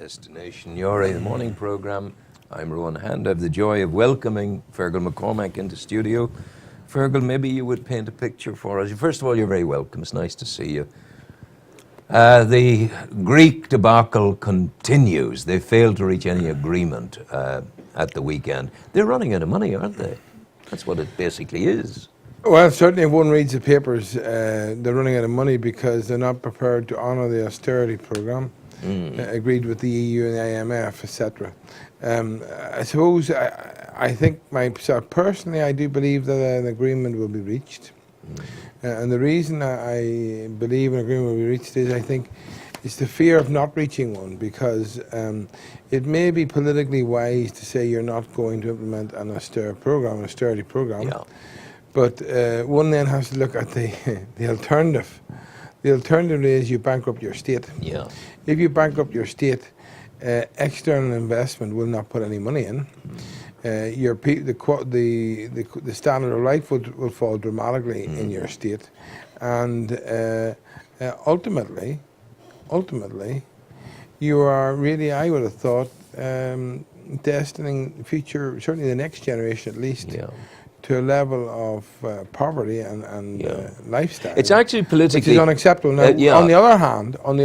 Destination Yori, the morning programme. I'm Rowan Hand. I have the joy of welcoming Feargal McCormack into studio. Feargal, maybe you would paint a picture for us. First of all, you're very welcome. It's nice to see you. The Greek debacle continues. They failed to reach any agreement at the weekend. They're running out of money, aren't they? That's what it basically is. Well, certainly if one reads the papers, they're running out of money because they're not prepared to honour the austerity programme agreed with the EU and the IMF, etc. I suppose, I think myself personally, I do believe that an agreement will be reached. And the reason I believe an agreement will be reached is, I think, it's the fear of not reaching one, because it may be politically wise to say you're not going to implement an austerity program. Yeah. But one then has to look at the alternative. The alternative is you bankrupt your state. Yeah. If you bankrupt your state, external investment will not put any money in. The standard of life will fall dramatically in your state, and ultimately, you are really, I would have thought, destining the future, certainly the next generation at least, to a level of poverty and lifestyle. It's actually politically, which is unacceptable. Now, on the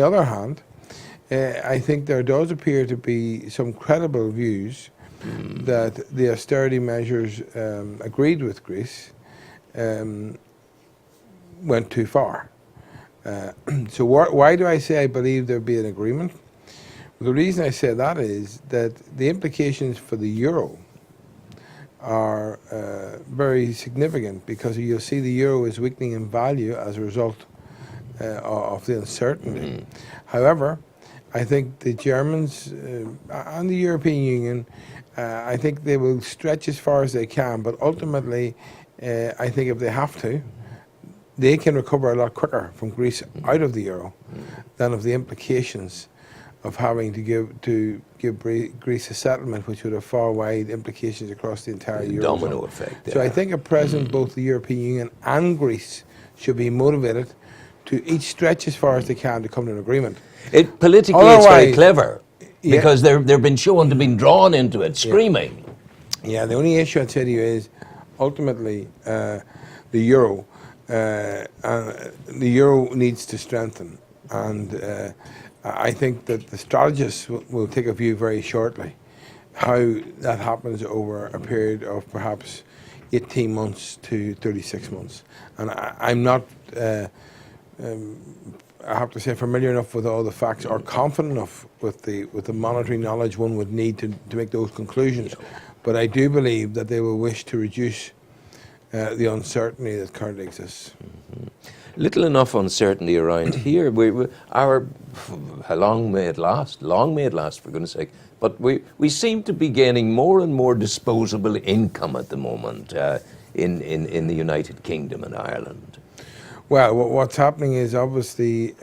other hand, I think there does appear to be some credible views that the austerity measures agreed with Greece went too far. So why do I say I believe there'll be an agreement? Well, the reason I say that is that the implications for the euro are very significant, because you'll see the euro is weakening in value as a result of the uncertainty. However, I think the Germans and the European Union, I think they will stretch as far as they can, but ultimately, I think if they have to, they can recover a lot quicker from Greece out of the euro than of the implications of having to give Greece a settlement, which would have far-wide implications across the entire Eurozone. Domino effect. So I think at present, both the European Union and Greece should be motivated to each stretch as far as they can to come to an agreement. Politically, it's very clever, because they've been shown to be drawn into it, screaming. Yeah, the only issue I'd say to you is, ultimately, the euro needs to strengthen, and I think that the strategists will take a view very shortly how that happens over a period of perhaps 18 months to 36 months. And I'm not, I have to say, familiar enough with all the facts, or confident enough with the monetary knowledge one would need to make those conclusions. But I do believe that they will wish to reduce the uncertainty that currently exists. Little enough uncertainty around here. How long may it last? Long may it last, for goodness sake. But we seem to be gaining more and more disposable income at the moment in the United Kingdom and Ireland. Well, what's happening is, obviously,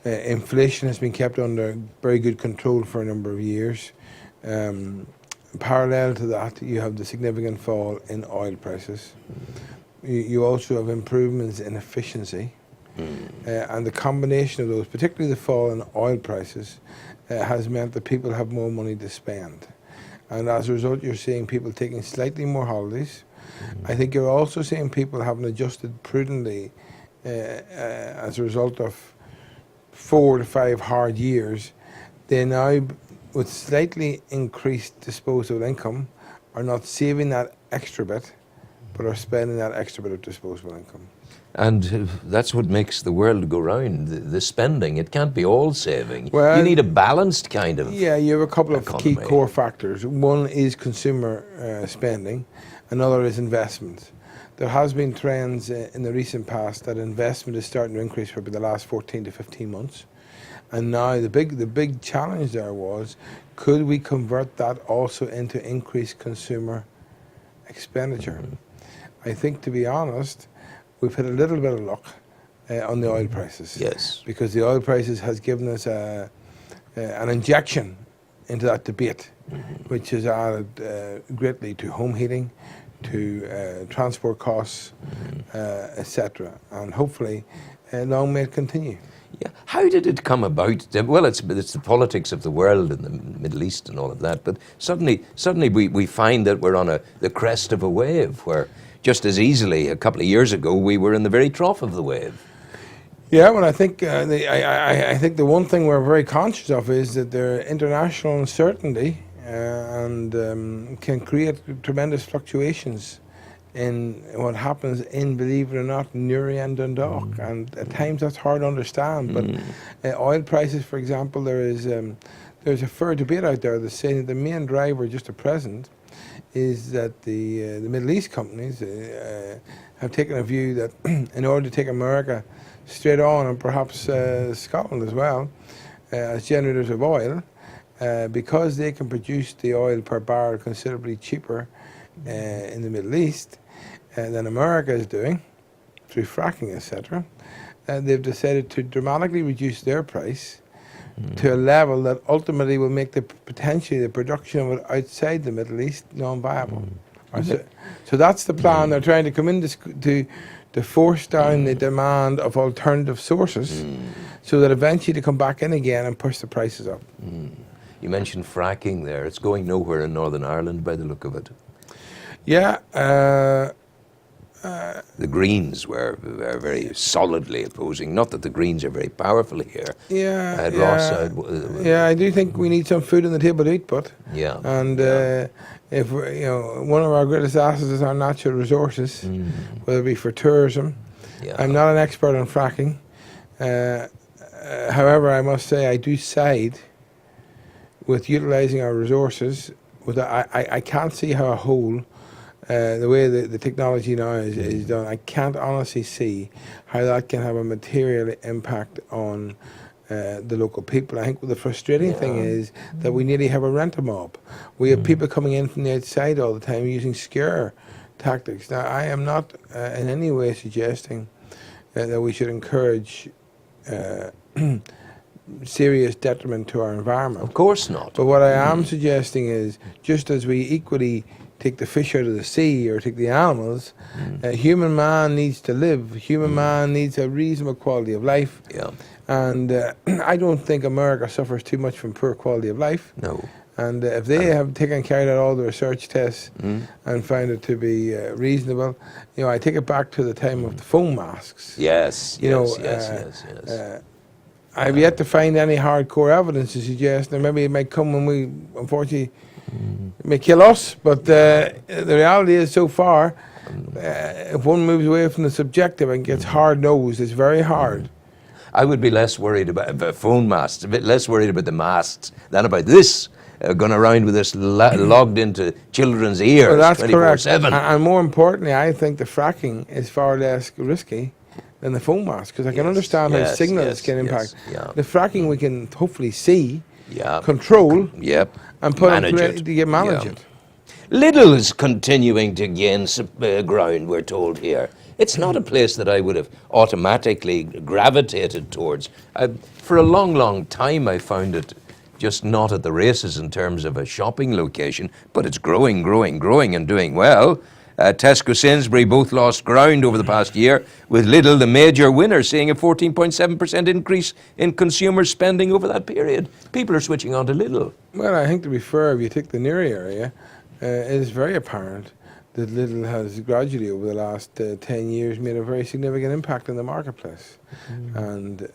inflation has been kept under very good control for a number of years. Parallel to that, you have the significant fall in oil prices. You also have improvements in efficiency, and the combination of those, particularly the fall in oil prices, has meant that people have more money to spend. And as a result, you're seeing people taking slightly more holidays. I think you're also seeing people having adjusted prudently as a result of 4 to 5 hard years. They now, with slightly increased disposable income, are not saving that extra bit, but are spending that extra bit of disposable income. And that's what makes the world go round, the spending. It can't be all saving. Well, you need a balanced kind of you have a couple of economy. key core factors. One is consumer spending, another is investment. There has been trends in the recent past that investment is starting to increase for the last 14 to 15 months. And now the big challenge there was, could we convert that also into increased consumer expenditure? I think, to be honest, we've had a little bit of luck on the oil prices. Yes. Because the oil prices has given us an injection into that debate, which has added greatly to home heating, to transport costs, etc. And hopefully, long may it continue. Yeah. How did it come about? Well, it's the politics of the world and the Middle East and all of that. But suddenly we find that we're on the crest of a wave, where just as easily a couple of years ago we were in the very trough of the wave. Yeah, well, I think I think the one thing we're very conscious of is that there international uncertainty and can create tremendous fluctuations in what happens in, believe it or not, Newry and Dundalk, and at times that's hard to understand. But oil prices, for example, there's a fair debate out there that's saying that the main driver just at present is that the Middle East companies have taken a view that in order to take America straight on, and perhaps Scotland as well, as generators of oil, because they can produce the oil per barrel considerably cheaper in the Middle East than America is doing, through fracking, etc. They've decided to dramatically reduce their price to a level that ultimately will make potentially the production of it outside the Middle East non-viable. So that's the plan. They're trying to come in to force down the demand of alternative sources, so that eventually they come back in again and push the prices up. You mentioned fracking there. It's going nowhere in Northern Ireland by the look of it. Yeah. The Greens were very solidly opposing. Not that the Greens are very powerful here. I do think we need some food on the table to eat, but if one of our greatest assets is our natural resources, whether it be for tourism. I'm not an expert on fracking. However, I must say I do side with utilising our resources. I can't see how a whole, the way the technology now is done, I can't honestly see how that can have a material impact on the local people. I think the frustrating thing is that we nearly have a rent-a-mob. We have people coming in from the outside all the time using scare tactics. Now, I am not in any way suggesting that we should encourage serious detriment to our environment. Of course not. But what I am suggesting is, just as we equally take the fish out of the sea or take the animals, human man needs to live. Human man needs a reasonable quality of life. And I don't think America suffers too much from poor quality of life. No. And if they have carried out all the research tests and found it to be reasonable, I take it back to the time of the foam masks. Yes. I've yet to find any hardcore evidence to suggest that maybe it might come when we, unfortunately, it may kill us. But the reality is, so far, if one moves away from the subjective and gets hard-nosed, it's very hard. I would be less worried about phone masts, a bit less worried about the masts than about this going around with this logged into children's ears 24/7. That's correct. And more importantly, I think the fracking is far less risky than the foam mask, because I can understand how signals can impact. The fracking we can hopefully see, control, and put in place to manage it. Lidl's continuing to gain ground, we're told here. It's not a place that I would have automatically gravitated towards. For a long, long time, I found it just not at the races in terms of a shopping location, but it's growing and doing well. Tesco, Sainsbury both lost ground over the past year, with Lidl the major winner, seeing a 14.7% increase in consumer spending over that period. People are switching on to Lidl. Well, I think, to be fair, if you take the Newry area, it is very apparent that Lidl has gradually, over the last 10 years, made a very significant impact in the marketplace. And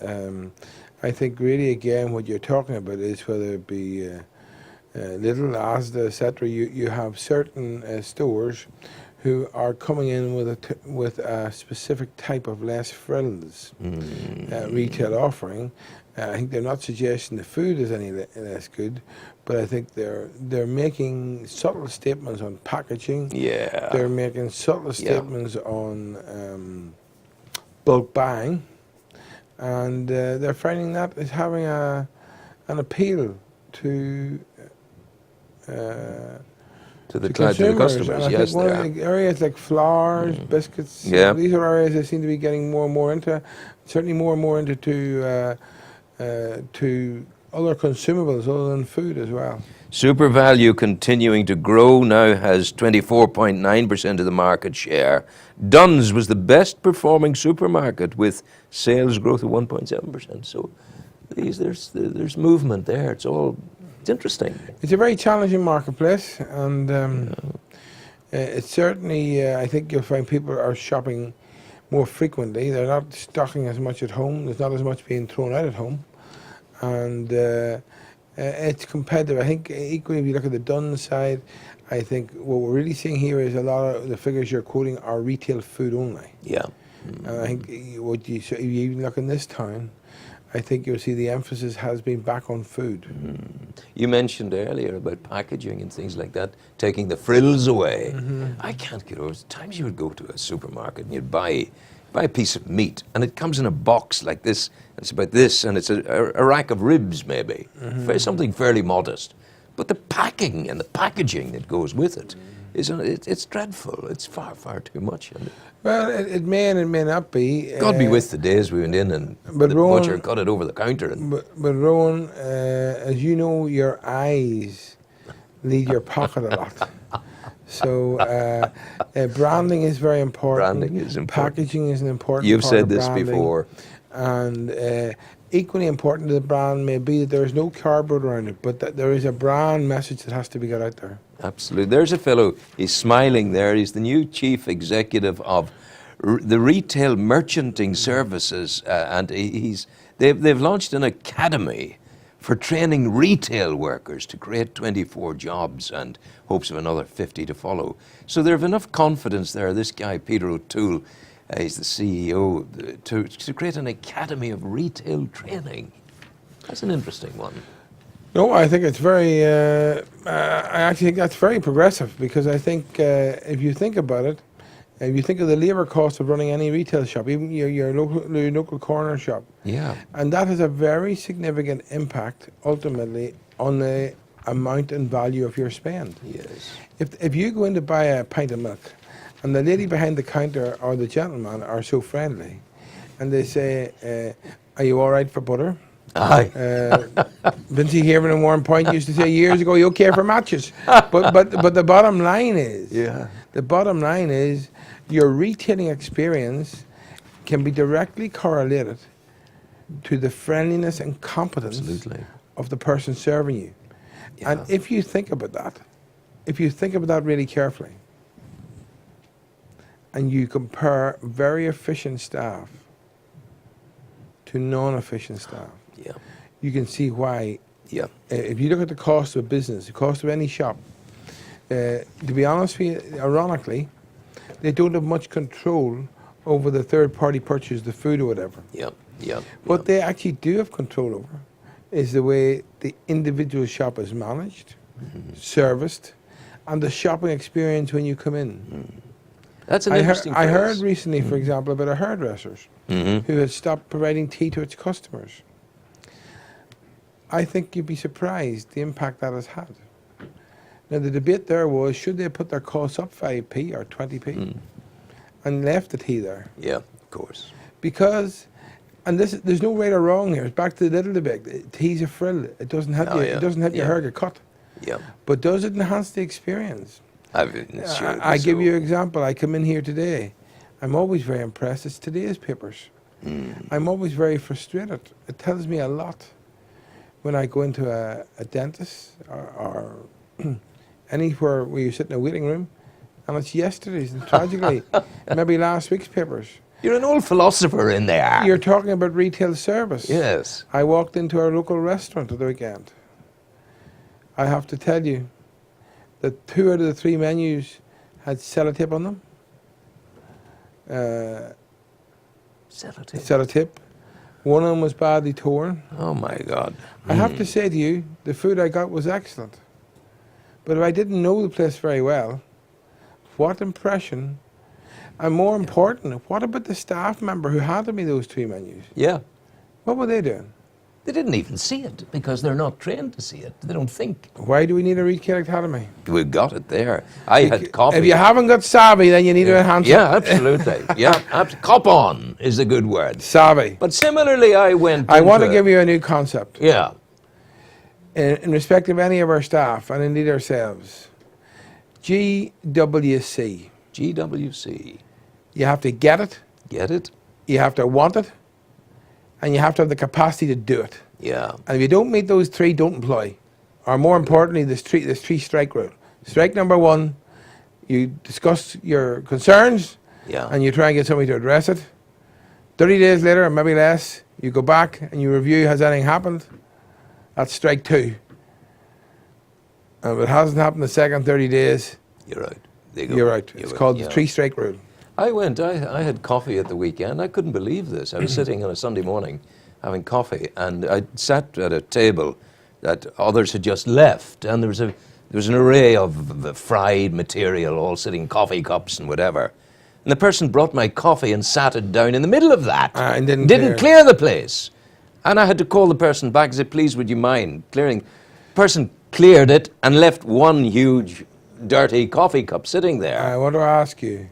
I think really, again, what you're talking about is, whether it be Lidl, Asda, etc., you have certain stores who are coming in with a specific type of less frills retail offering. I think they're not suggesting the food is any less good, but I think they're making subtle statements on packaging. They're making subtle statements on bulk buying, and they're finding that is having an appeal to the customers. And I think one of the areas like flours, biscuits, these are areas that seem to be getting more and more into, certainly more and more into to other consumables other than food as well. Super Value continuing to grow, now has 24.9% of the market share. Dunn's was the best performing supermarket with sales growth of 1.7%. So there's movement there. It's interesting. It's a very challenging marketplace, and it's certainly, I think you'll find people are shopping more frequently. They're not stocking as much at home. There's not as much being thrown out at home. And it's competitive. I think equally, if you look at the Dunn side, I think what we're really seeing here is a lot of the figures you're quoting are retail food only. Yeah. And I think so if you even look in this town, I think you'll see the emphasis has been back on food. You mentioned earlier about packaging and things like that, taking the frills away. I can't get over times you would go to a supermarket and you'd buy a piece of meat and it comes in a box like this, and it's about this, and it's a rack of ribs maybe, something fairly modest. But the packing and the packaging that goes with it, it's dreadful. It's far, far too much. Well, it may and it may not be. God be with the days we went in and the butcher cut it over the counter. But Rowan, as you know, your eyes lead your pocket a lot. So branding is very important. Branding is important. Packaging is an important You've part said of this branding. before. And equally important to the brand may be that there is no cardboard around it, but that there is a brand message that has to be got out there. Absolutely. There's a fellow, he's smiling there. He's the new chief executive of the Retail Merchanting Services, and they've launched an academy for training retail workers to create 24 jobs and hopes of another 50 to follow. So they have enough confidence there. This guy, Peter O'Toole, he's the CEO, to create an academy of retail training. That's an interesting one. No, I think it's very, I actually think that's very progressive, because I think if you think about it, if you think of the labour cost of running any retail shop, even your local corner shop, Yeah. and that has a very significant impact ultimately on the amount and value of your spend. Yes. If you go in to buy a pint of milk, and the lady behind the counter or the gentleman are so friendly, and they say, "Are you all right for butter?" Aye. Vincey Haven and Warren Point used to say years ago, "You okay for matches?" But the bottom line is, your retailing experience can be directly correlated to the friendliness and competence Absolutely. of the person serving you. Yeah. And if you think about that really carefully, and you compare very efficient staff to non-efficient staff, Yeah. you can see why. Yeah. If you look at the cost of a business, the cost of any shop, to be honest with you, ironically, they don't have much control over the third-party purchase, the food or whatever. Yeah. Yeah. What they actually do have control over is the way the individual shop is managed, serviced, and the shopping experience when you come in. That's an interesting I heard phrase. recently, for example, about a hairdresser's who had stopped providing tea to its customers. I think you'd be surprised the impact that has had. Now, the debate there was, should they put their costs up 5p or 20p and left the tea there? Yeah, of course. Because, and there's no right or wrong here. It's back to the little debate. Tea's a frill. It doesn't help you. Yeah. It doesn't help your Yeah. hair get cut. Yeah. But does it enhance the experience? I give you an example. I come in here today. I'm always very impressed. It's today's papers. I'm always very frustrated. It tells me a lot when I go into a dentist or anywhere where you sit in a waiting room, and it's yesterday's, and tragically, maybe last week's papers. You're an old philosopher in there. You're talking about retail service. Yes. I walked into our local restaurant at the weekend. I have to tell you that 2 out of the 3 menus had sellotape on them. Sellotape. Sellotape. One of them was badly torn. Oh my God. I have to say to you, the food I got was excellent. But if I didn't know the place very well, what impression, and more important, what about the staff member who handed me those 3 menus? Yeah. What were they doing? They didn't even see it because they're not trained to see it. They don't think. Why do we need a retail academy? We've got it there. I had coffee. If you haven't got savvy, then you need to enhance it. Yeah, absolutely. Yeah, cop on is a good word. Savvy. But similarly, I went. I want to into give you a new concept. Yeah. in respect of any of our staff, and indeed ourselves, GWC. GWC. You have to get it, Get it? you have to want it, and you have to have the capacity to do it. Yeah. And if you don't meet those three, don't employ. Or more importantly, there's three strike rule. Strike number one, you discuss your concerns, Yeah. and you try and get somebody to address it. 30 days later, or maybe less, you go back and you review, has anything happened? That's strike two. And if it hasn't happened the second 30 days, You're out. They go. you're out. It's called the three strike rule. I had coffee at the weekend. I couldn't believe this. I was sitting on a Sunday morning having coffee, and I sat at a table that others had just left, and there was an array of fried material all sitting, coffee cups and whatever. And the person brought my coffee and sat it down in the middle of that. And didn't clear the place. And I had to call the person back and say, please, would you mind clearing? The person cleared it and left one huge dirty coffee cup sitting there. I want to ask you,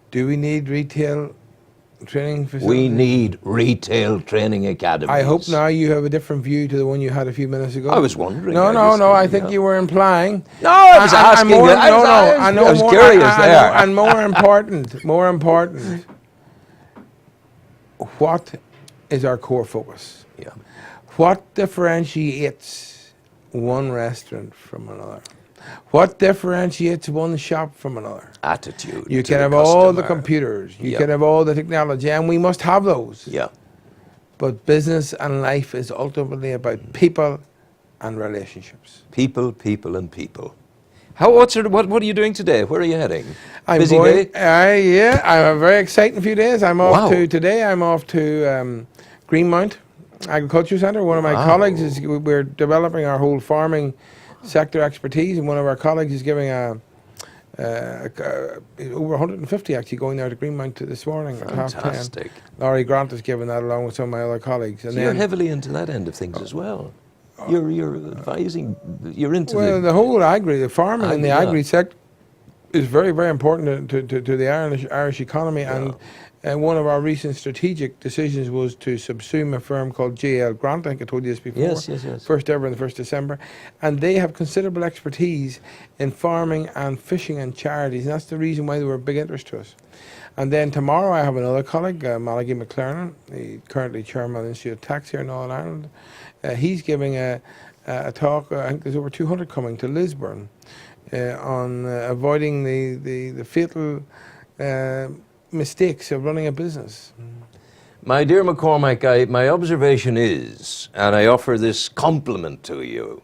do we need retail training facilities? We need retail training academies. I hope now you have a different view to the one you had a few minutes ago. I was wondering. No, I think you were implying. No, I was asking. I was curious there. And more important, what is our core focus? Yeah. What differentiates one restaurant from another? What differentiates one shop from another? Attitude. You to can the have all the customer. computers, you Yeah. can have all the technology, and we must have those. Yeah. But business and life is ultimately about people and relationships. People, and people. What are you doing today? Where are you heading? I'm Busy going, day? yeah, I have a very exciting few days. I'm off Wow. today I'm off to Greenmount Agriculture Centre. One of my Wow. colleagues we're developing our whole farming sector expertise, and one of our colleagues is giving over 150 actually going there to Greenmount this morning at 10:30. Fantastic. Laurie Grant is giving that along with some of my other colleagues. And So you're heavily into that end of things as well. You're advising. You're into the whole the farming and the yeah. agri sector is very, very important to the Irish economy. Yeah. And one of our recent strategic decisions was to subsume a firm called JL Grant. I think I told you this before. Yes. First ever on the 1st December. And they have considerable expertise in farming and fishing and charities. And that's the reason why they were a big interest to us. And then tomorrow I have another colleague, Malachy McLaren, currently chairman of the Institute of Tax here in Northern Ireland. He's giving a talk, I think there's over 200 coming to Lisburn, on avoiding the fatal mistakes of running a business. My dear McCormack, my observation is, and I offer this compliment to you,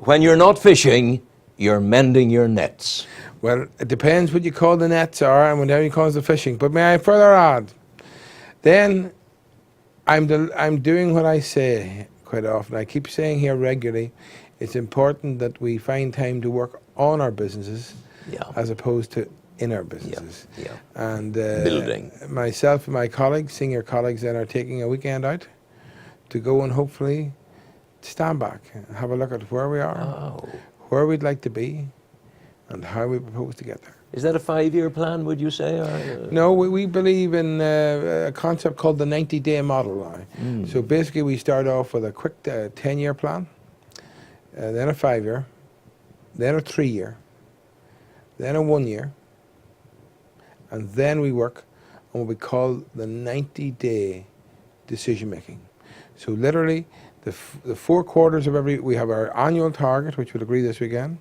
when you're not fishing, you're mending your nets. Well, it depends what you call the nets are and whatever you call the fishing. But may I further add, then I'm doing what I say quite often. I keep saying here regularly, it's important that we find time to work on our businesses as opposed to in our businesses. Yeah. And Building. Myself and my colleagues, senior colleagues, then are taking a weekend out to go and hopefully stand back and have a look at where we are, where we'd like to be, and how we propose to get there. Is that a 5-year plan, would you say? Or, No, we believe in a concept called the 90-day model now. So basically we start off with a quick 10-year plan, then a 5-year, then a 3-year, then a 1-year, and then we work on what we call the 90-day decision making. So literally the 4 quarters of we have our annual target, which we'll agree this weekend.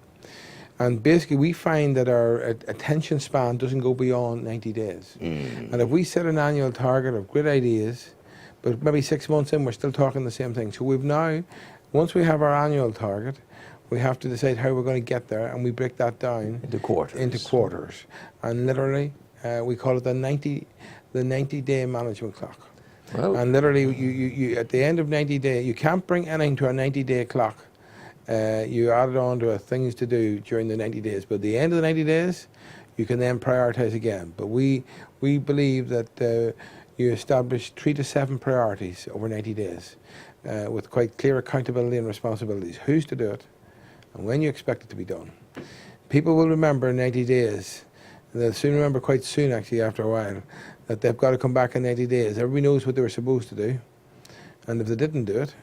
And basically, we find that our attention span doesn't go beyond 90 days. And if we set an annual target of great ideas, but maybe 6 months in, we're still talking the same thing. So we've now, once we have our annual target, we have to decide how we're going to get there, and we break that down into quarters. And literally, we call it the 90-day management clock. Well, And literally, you at the end of 90 days, you can't bring anything to a 90-day clock. You add it on to things to do during the 90 days. But at the end of the 90 days, you can then prioritize again. But we believe that you establish 3 to 7 priorities over 90 days with quite clear accountability and responsibilities. Who's to do it and when you expect it to be done. People will remember in 90 days. They'll soon remember quite soon, actually, after a while, that they've got to come back in 90 days. Everybody knows what they were supposed to do. And if they didn't do it,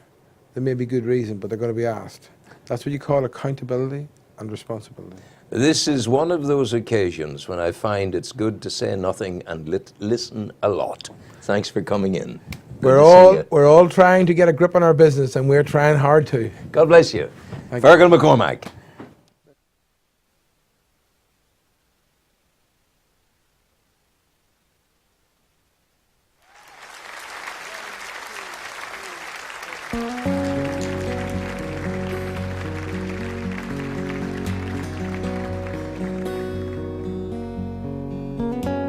there may be good reason, but they're going to be asked. That's what you call accountability and responsibility. This is one of those occasions when I find it's good to say nothing and listen a lot. Thanks for coming in. Good to see you. We're all trying to get a grip on our business, and we're trying hard to. God bless you. Thank you. Feargal McCormack.